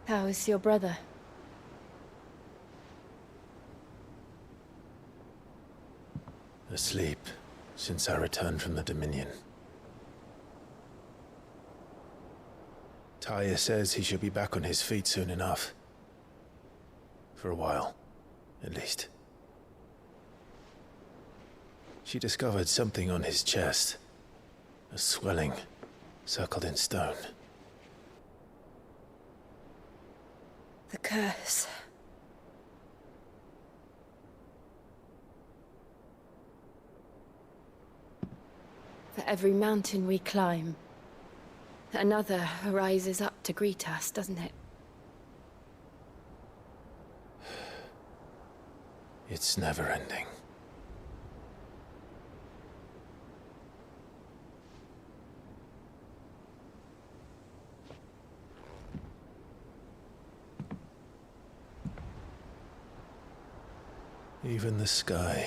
How is your brother? Asleep, since I returned from the Dominion. Taya says he should be back on his feet soon enough. For a while, at least. She discovered something on his chest. A swelling, circled in stone. The curse. For every mountain we climb, another rises up to greet us, doesn't it? It's never ending. Even the sky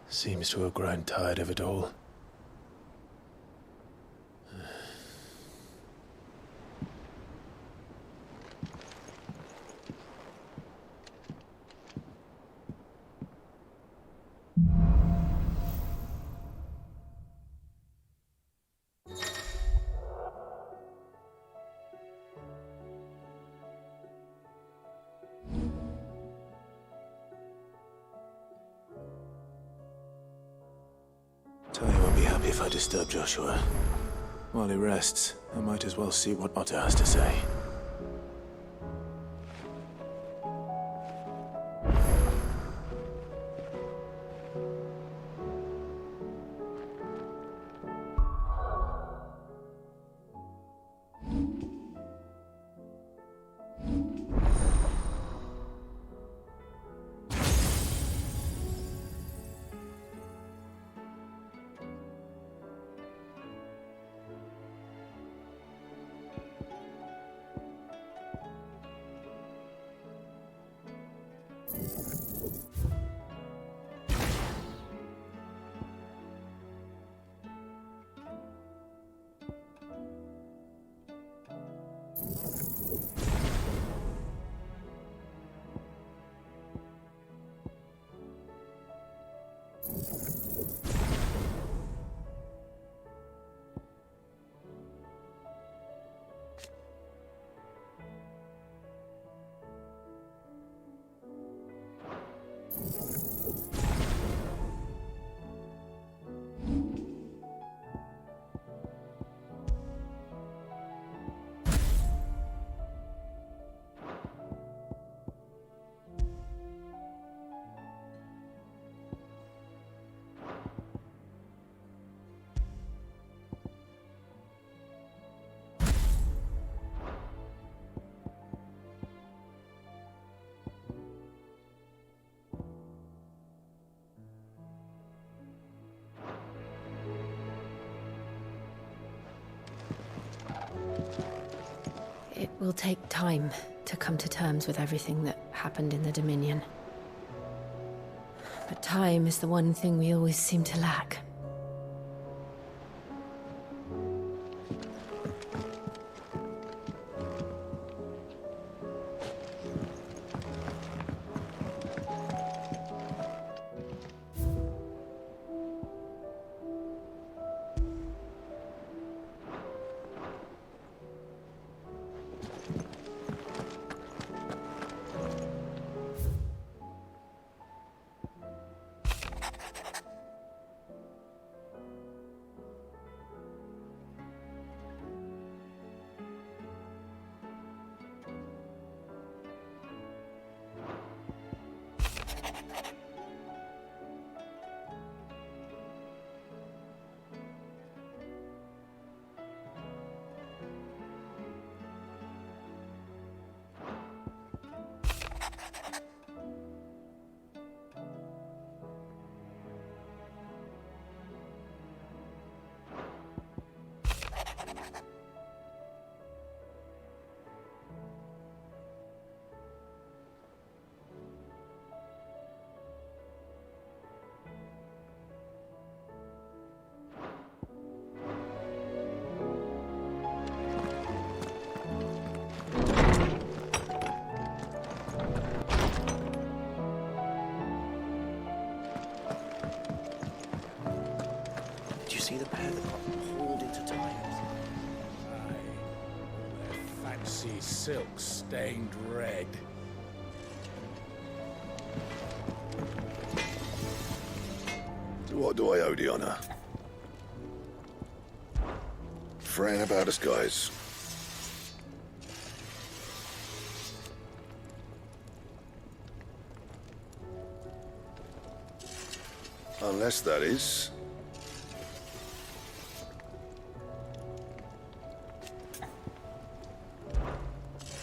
seems to have grown tired of it all. Taya won't be happy if I disturb Joshua. While he rests, I might as well see what Otter has to say. It will take time to come to terms with everything that happened in the Dominion. But time is the one thing we always seem to lack. see the pair that got pulled into tiles? Aye. Their fancy silk stained red. To what do I owe the honor? Fran about us, guys. Unless that is...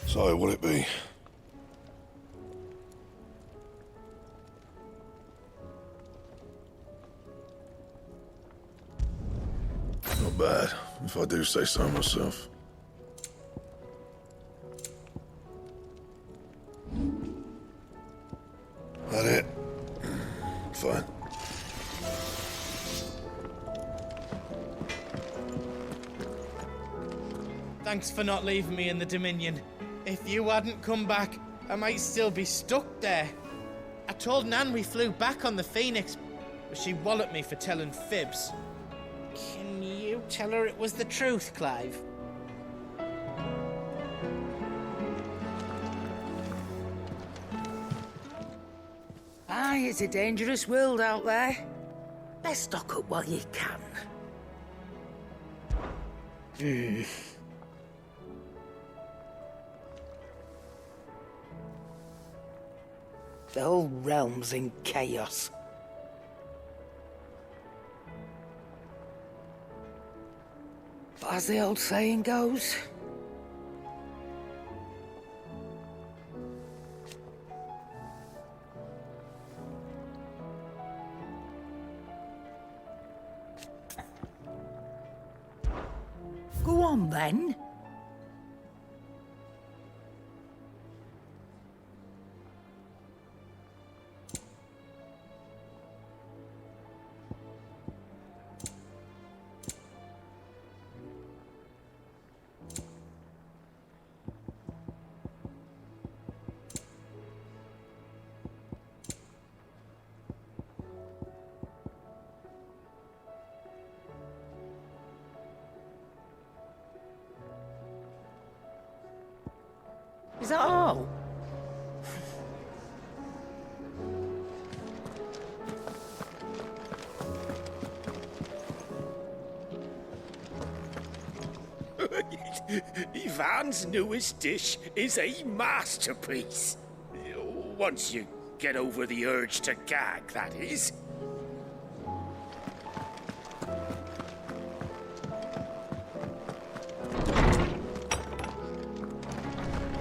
So, what'll it be? Not bad, if I do say so myself. That it? Fine. Thanks for not leaving me in the Dominion. If you hadn't come back, I might still be stuck there. I told Nan we flew back on the Phoenix, but she walloped me for telling fibs. Can you tell her it was the truth, Clive? Aye, it's a dangerous world out there. Best stock up while you can. The whole realm's in chaos. But as the old saying goes, go on then. Is that all? Ivan's newest dish is a masterpiece. Once you get over the urge to gag, that is.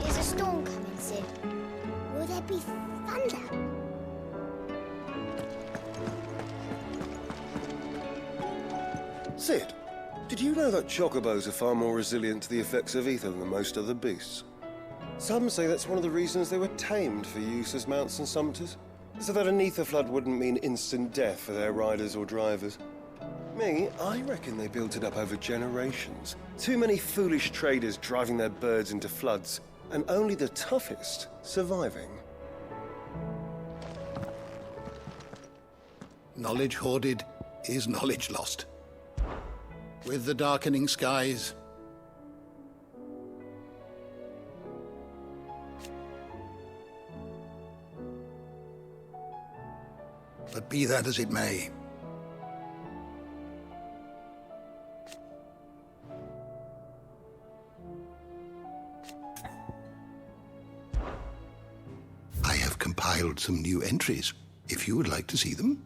There's a storm coming, Sid. Will there be thunder? Sid, did you know that chocobos are far more resilient to the effects of ether than most other beasts? Some say that's one of the reasons they were tamed for use as mounts and sumpters, so that an ether flood wouldn't mean instant death for their riders or drivers. Me, I reckon they built it up over generations. Too many foolish traders driving their birds into floods, and only the toughest surviving. Knowledge hoarded is knowledge lost. With the darkening skies, but be that as it may, I have compiled some new entries, if you would like to see them.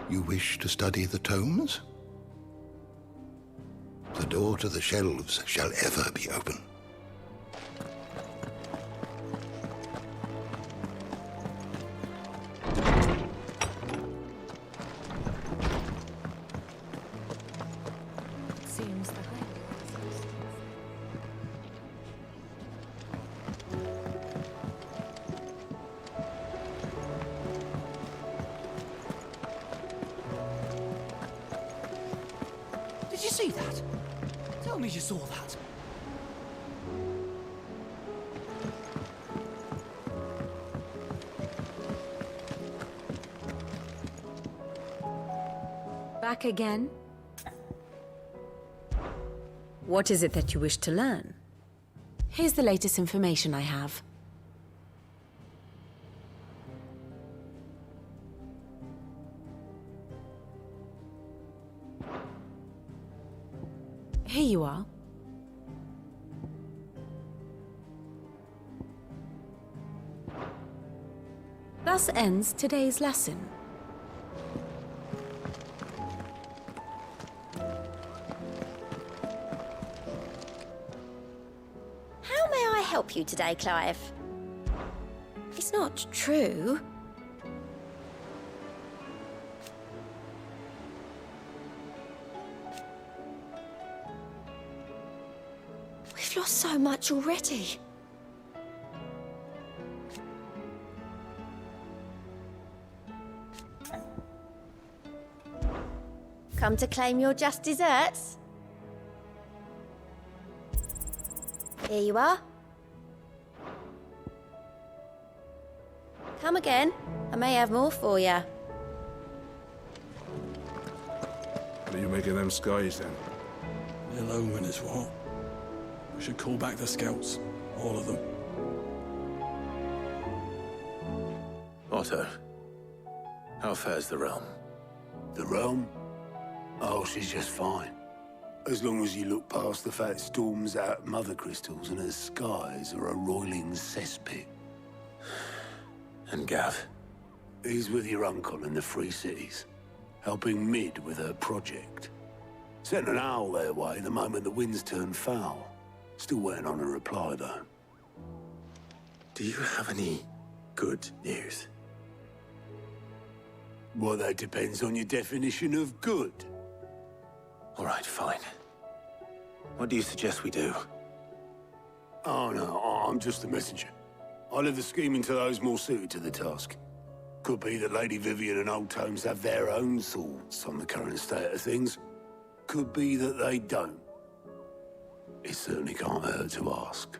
You wish to study the tomes? The door to the shelves shall ever be open. Seems the Did you see that? Tell me you saw that. Back again? What is it that you wish to learn? Here's the latest information I have. Here you are. Thus ends today's lesson. How may I help you today, Clive? It's not true. We've lost so much already. Come to claim your just desserts? Here you are. Come again. I may have more for you. What are you making them skies then? Ill omen is what? We should call back the scouts. All of them. Otto, how fares the realm? The realm? Oh, she's just fine. As long as you look past the fat storms out mother crystals and her skies are a roiling cesspit. And Gav? He's with your uncle in the Free Cities, helping Mid with her project. Sent an owl their way the moment the winds turned foul. Still waiting on a reply, though. Do you have any good news? Well, that depends on your definition of good. All right, fine. What do you suggest we do? Oh, no, I'm just a messenger. I leave the scheming to those more suited to the task. Could be that Lady Vivian and Old Tomes have their own thoughts on the current state of things. Could be that they don't. It certainly can't hurt to ask.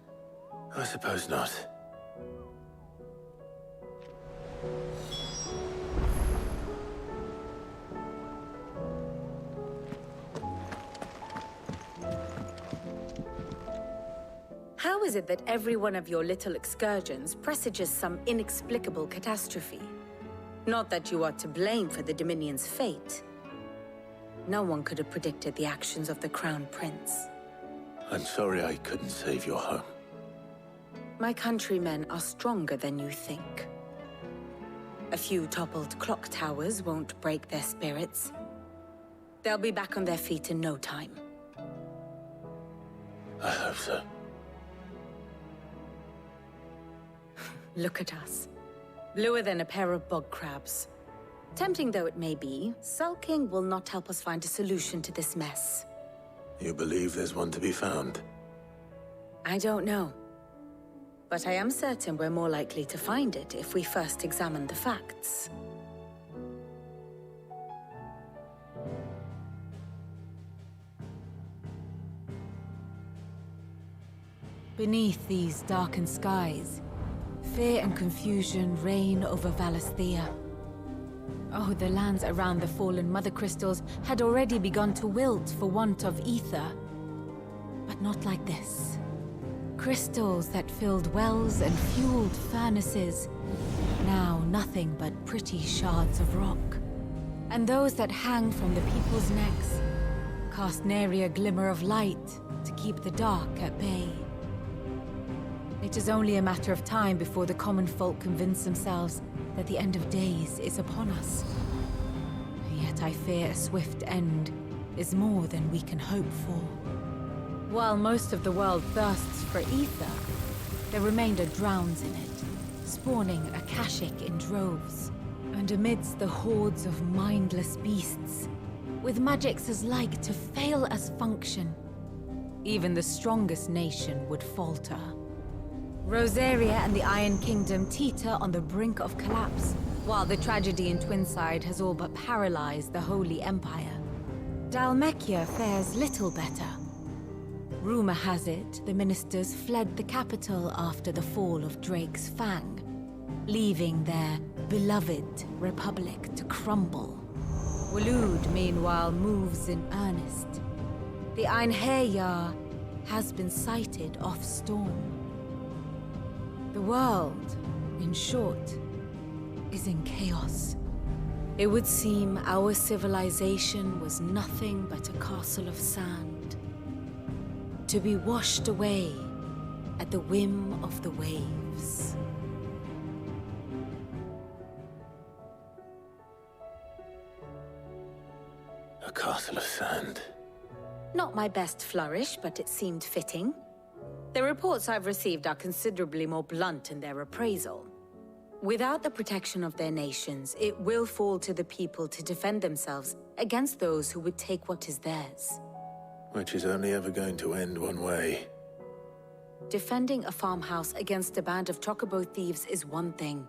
I suppose not. How is it that every one of your little excursions presages some inexplicable catastrophe? Not that you are to blame for the Dominion's fate. No one could have predicted the actions of the Crown Prince. I'm sorry I couldn't save your home. My countrymen are stronger than you think. A few toppled clock towers won't break their spirits. They'll be back on their feet in no time. I hope so. Look at us. Bluer than a pair of bog crabs. Tempting though it may be, sulking will not help us find a solution to this mess. You believe there's one to be found? I don't know. But I am certain we're more likely to find it if we first examine the facts. Beneath these darkened skies, fear and confusion reign over Valisthea. Oh, the lands around the fallen mother crystals had already begun to wilt for want of ether. But not like this. Crystals that filled wells and fueled furnaces, now nothing but pretty shards of rock. And those that hang from the people's necks cast nary a glimmer of light to keep the dark at bay. It is only a matter of time before the common folk convince themselves that the end of days is upon us. Yet I fear a swift end is more than we can hope for. While most of the world thirsts for ether, the remainder drowns in it, spawning Akashic in droves. And amidst the hordes of mindless beasts, with magics as like to fail as function, even the strongest nation would falter. Rosaria and the Iron Kingdom teeter on the brink of collapse, while the tragedy in Twinside has all but paralyzed the Holy Empire. Dalmekia fares little better. Rumor has it the ministers fled the capital after the fall of Drake's Fang, leaving their beloved republic to crumble. Waloed, meanwhile, moves in earnest. The Einherjar has been sighted off Storm. The world, in short, is in chaos. It would seem our civilization was nothing but a castle of sand, to be washed away at the whim of the waves. A castle of sand. Not my best flourish, but it seemed fitting. The reports I've received are considerably more blunt in their appraisal. Without the protection of their nations, it will fall to the people to defend themselves against those who would take what is theirs. Which is only ever going to end one way. Defending a farmhouse against a band of chocobo thieves is one thing,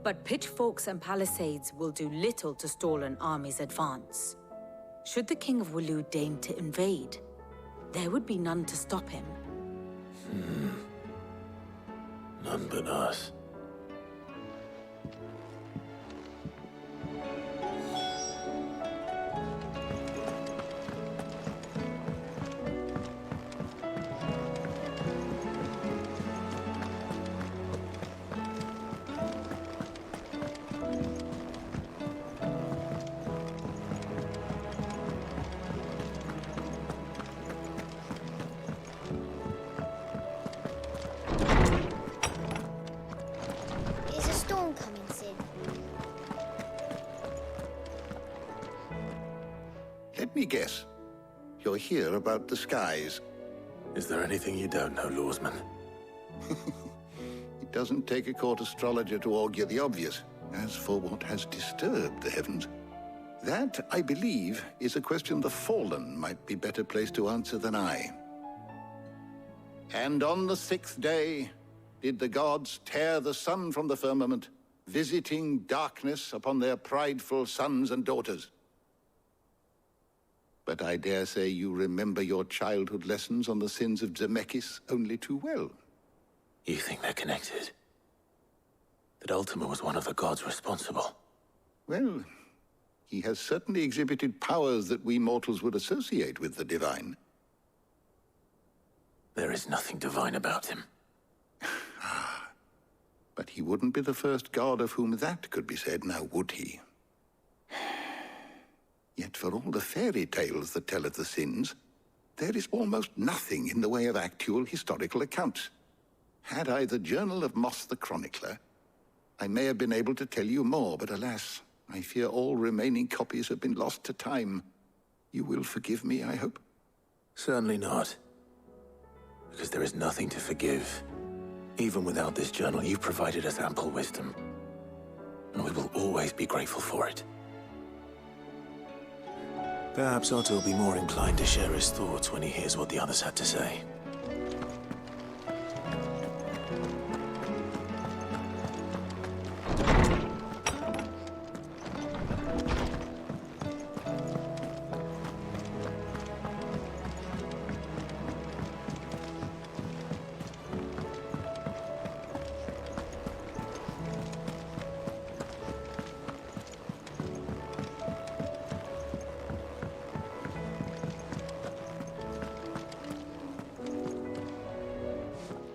but pitchforks and palisades will do little to stall an army's advance. Should the King of Waloed deign to invade, there would be none to stop him. None but us. Is a storm coming, Sid? Let me guess. You're here about the skies. Is there anything you don't know, Lawsman? It doesn't take a court astrologer to augur the obvious. As for what has disturbed the heavens, that, I believe, is a question the Fallen might be better placed to answer than I. And on the 6th day, did the gods tear the sun from the firmament, visiting darkness upon their prideful sons and daughters. But I dare say you remember your childhood lessons on the sins of Zemeckis only too well. You think they're connected? That Ultima was one of the gods responsible? Well, he has certainly exhibited powers that we mortals would associate with the divine. There is nothing divine about him. But he wouldn't be the first god of whom that could be said, now would he? Yet for all the fairy tales that tell of the sins, there is almost nothing in the way of actual historical accounts. Had I the Journal of Moss the Chronicler, I may have been able to tell you more, but alas, I fear all remaining copies have been lost to time. You will forgive me, I hope? Certainly not. Because there is nothing to forgive. Even without this journal, you've provided us ample wisdom. And we will always be grateful for it. Perhaps Otto will be more inclined to share his thoughts when he hears what the others had to say.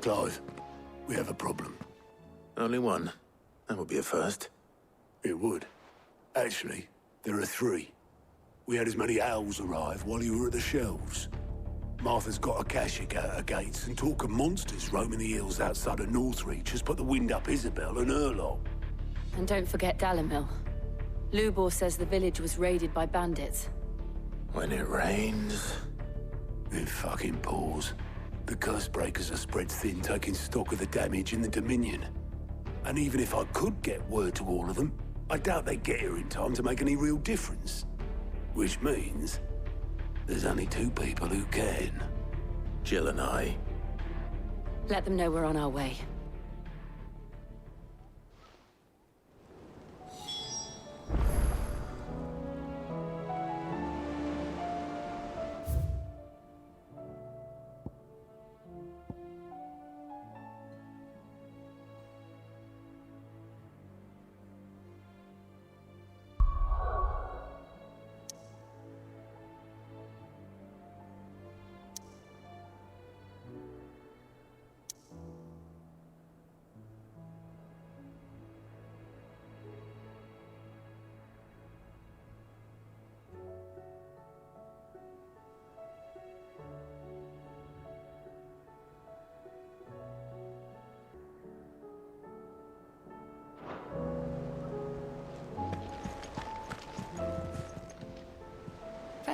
Clive, we have a problem. Only one. That would be a first. It would. Actually, there are 3. We had as many owls arrive while you were at the shelves. Martha's got a Kashik out her gates, and talk of monsters roaming the hills outside of Northreach has put the wind up Isabel and her lot. And don't forget Dalimil. Lubor says the village was raided by bandits. When it rains... It fucking pours. The curse breakers are spread thin, taking stock of the damage in the Dominion. And even if I could get word to all of them, I doubt they'd get here in time to make any real difference. Which means there's only 2 people who can. Jill and I. Let them know we're on our way.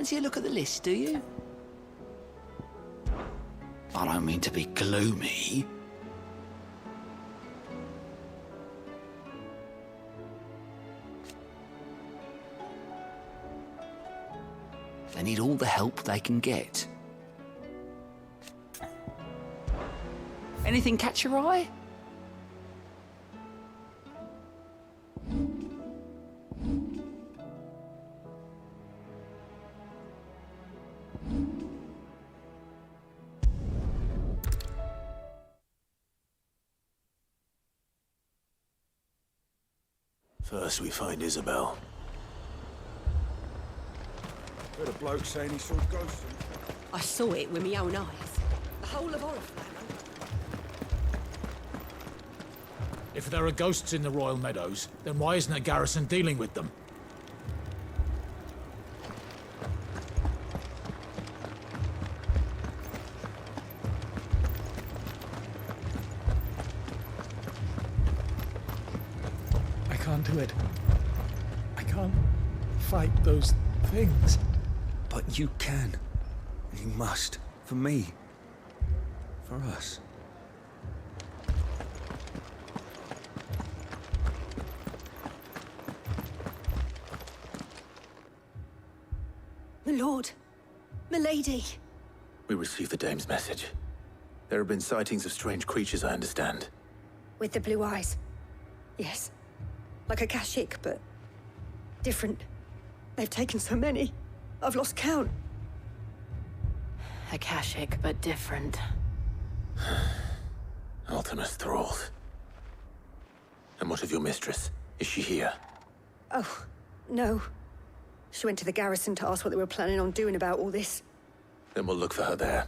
fancy a look at the list, do you? I don't mean to be gloomy. They need all the help they can get. Anything catch your eye? First we find Isabel. Heard a bloke saying he saw ghosts. I saw it with my own eyes. The whole of Oriflamme. If there are ghosts in the Royal Meadows, then why isn't a garrison dealing with them? I can't do it. I can't fight those things. But you can. And you must. For me. For us. My lord. My lady. We received the dame's message. There have been sightings of strange creatures, I understand. With the blue eyes. Yes. Like a Kashik, but different. They've taken so many. I've lost count. Akashic, but different. Ultimus thralls. And what of your mistress? Is she here? Oh, no. She went to the garrison to ask what they were planning on doing about all this. Then we'll look for her there.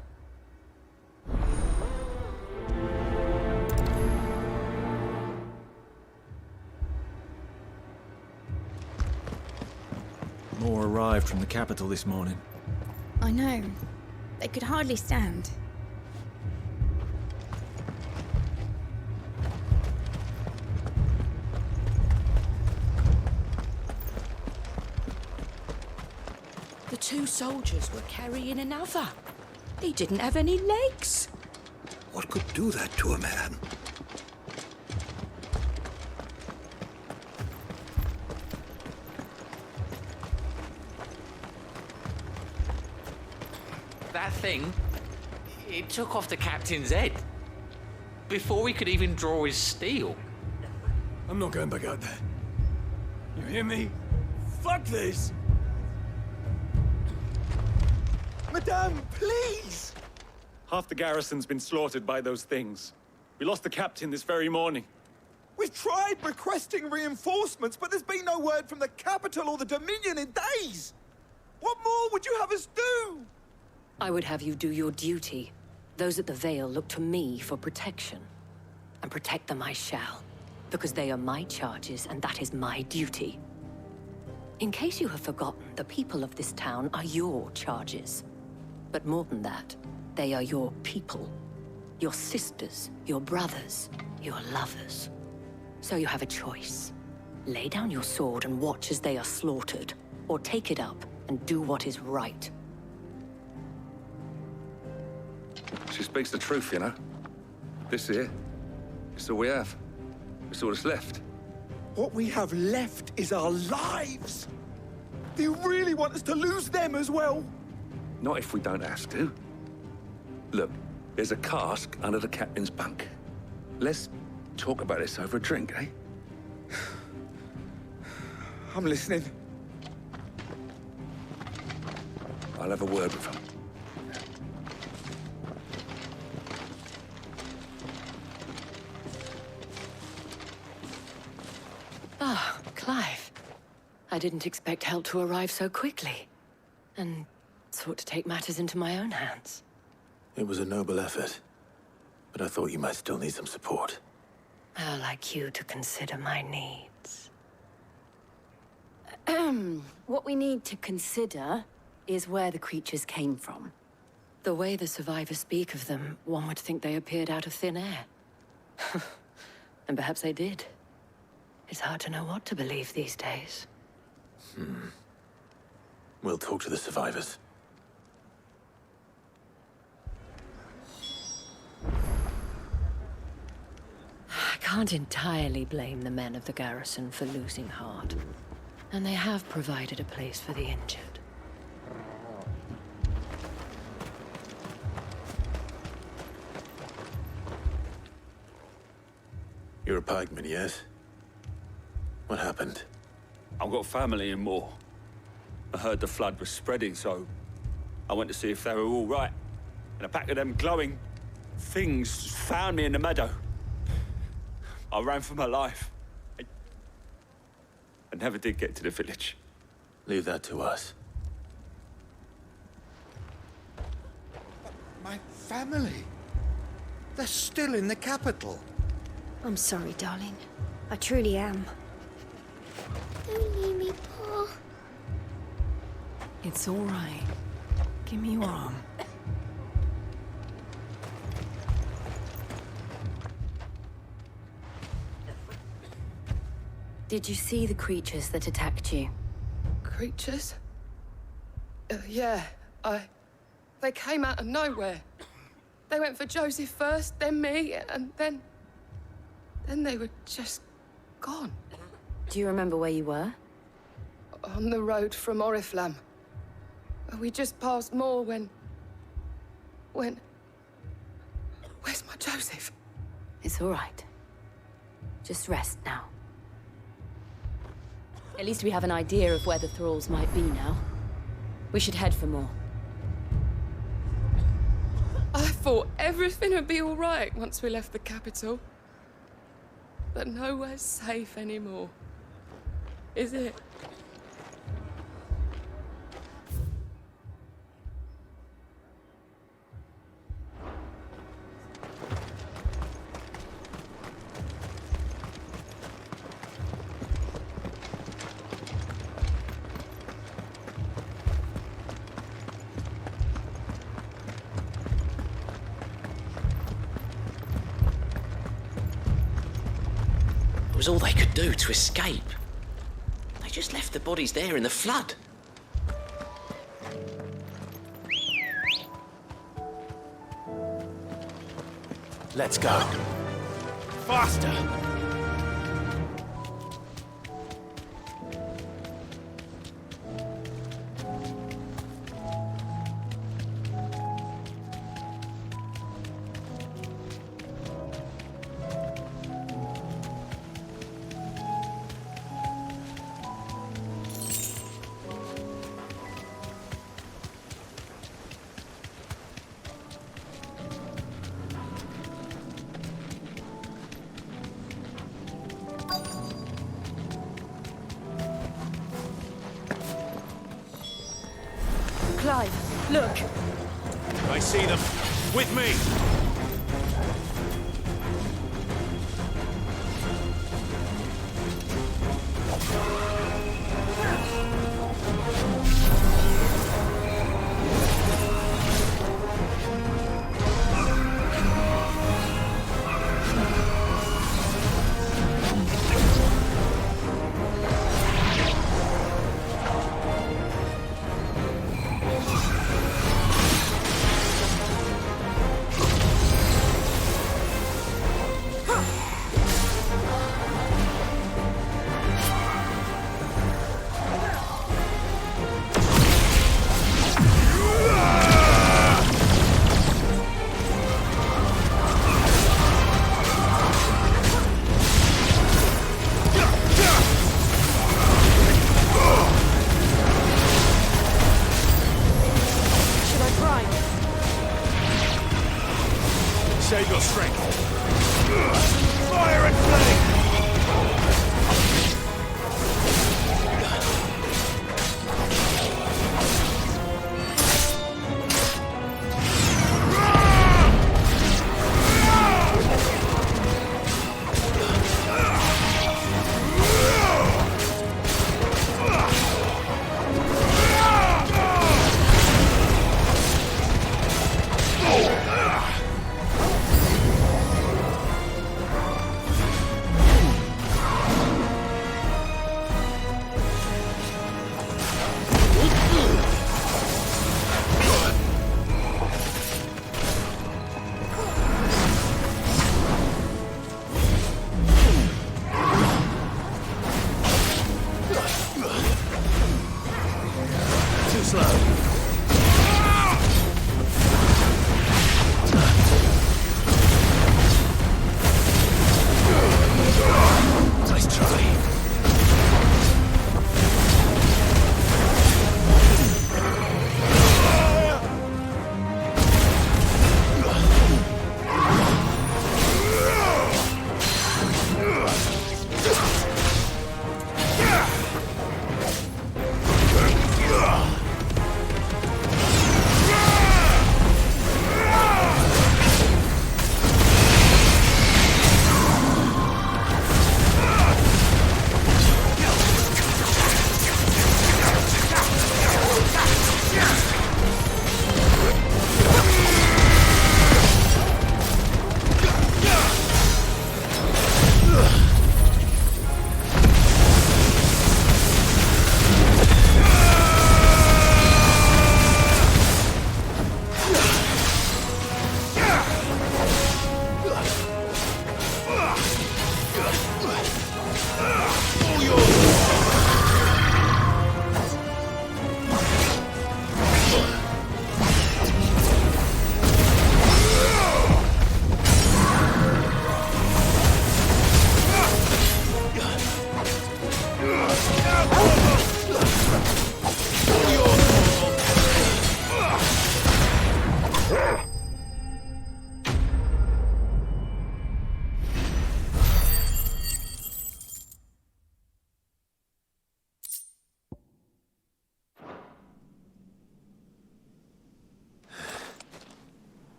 More arrived from the capital this morning. I know. They could hardly stand. The two soldiers were carrying another. He didn't have any legs. What could do that to a man? That thing, it took off the captain's head. Before he could even draw his steel. I'm not going back out there. You hear me? Fuck this! Madame, please! Half the garrison's been slaughtered by those things. We lost the captain this very morning. We've tried requesting reinforcements, but there's been no word from the capital or the Dominion in days! What more would you have us do? I would have you do your duty. Those at the Vale look to me for protection. And protect them I shall. Because they are my charges, and that is my duty. In case you have forgotten, the people of this town are your charges. But more than that, they are your people. Your sisters, your brothers, your lovers. So you have a choice. Lay down your sword and watch as they are slaughtered, or take it up and do what is right. She speaks the truth, you know. This here, it's all we have. It's all that's left. What we have left is our lives! Do you really want us to lose them as well? Not if we don't have to. Look, there's a cask under the captain's bunk. Let's talk about this over a drink, eh? I'm listening. I'll have a word with him. Ah, Clive. I didn't expect help to arrive so quickly. And sought to take matters into my own hands. It was a noble effort. But I thought you might still need some support. I'd like you to consider my needs. What we need to consider is where the creatures came from. The way the survivors speak of them, one would think they appeared out of thin air. And perhaps they did. It's hard to know what to believe these days. We'll talk to the survivors. I can't entirely blame the men of the garrison for losing heart. And they have provided a place for the injured. You're a pikeman, yes? What happened? I've got family in Moor. I heard the flood was spreading, so I went to see if they were all right. And a pack of them glowing things found me in the meadow. I ran for my life. I never did get to the village. Leave that to us. My family? They're still in the capital. I'm sorry, darling. I truly am. Don't leave me, Pa. It's all right. Give me your arm. Did you see the creatures that attacked you? Creatures? Yeah, They came out of nowhere. They went for Joseph first, then me, and then they were just gone. Do you remember where you were? On the road from Oriflamme. We just passed Moor when... Where's my Joseph? It's all right. Just rest now. At least we have an idea of where the thralls might be now. We should head for more. I thought everything would be all right once we left the capital. But nowhere's safe anymore. Is it? It was all they could do to escape. They just left the bodies there in the flood. Let's go. Faster! Clive, look! I see them. With me! Save your strength. Fire and flame!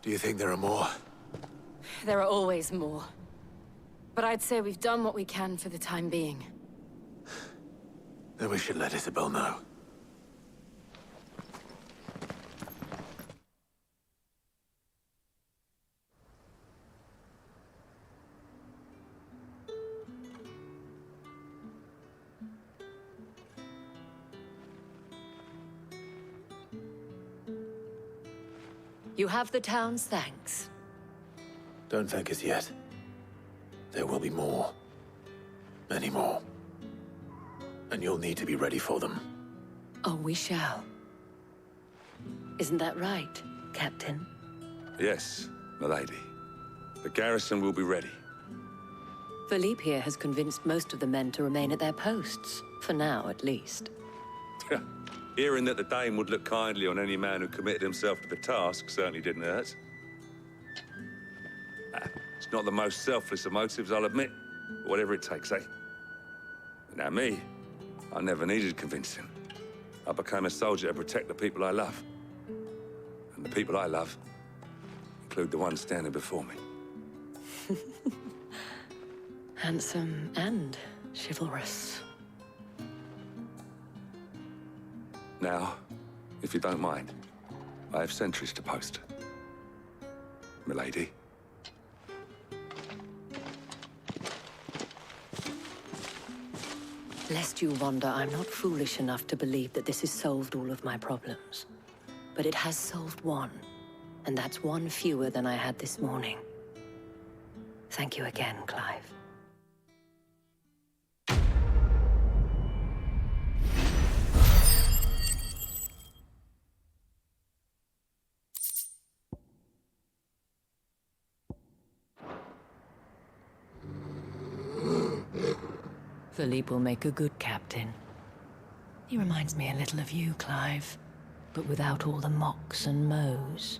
Do you think there are more? There are always more. But I'd say we've done what we can for the time being. Then we should let Isabel know. You have the town's thanks. Don't thank us yet. There will be more. Many more. And you'll need to be ready for them. Oh, we shall. Isn't that right, Captain? Yes, milady. The garrison will be ready. Philippe here has convinced most of the men to remain at their posts. For now, at least. Hearing that the Dane would look kindly on any man who committed himself to the task certainly didn't hurt. It's not the most selfless of motives, I'll admit. But whatever it takes, eh? Now me, I never needed convincing. I became a soldier to protect the people I love. And the people I love include the ones standing before me. Handsome and chivalrous. Now, if you don't mind, I have sentries to post. Milady. Lest you wonder, I'm not foolish enough to believe that this has solved all of my problems. But it has solved one, and that's one fewer than I had this morning. Thank you again, Clive. Philippe will make a good captain. He reminds me a little of you, Clive, but without all the mocks and mows.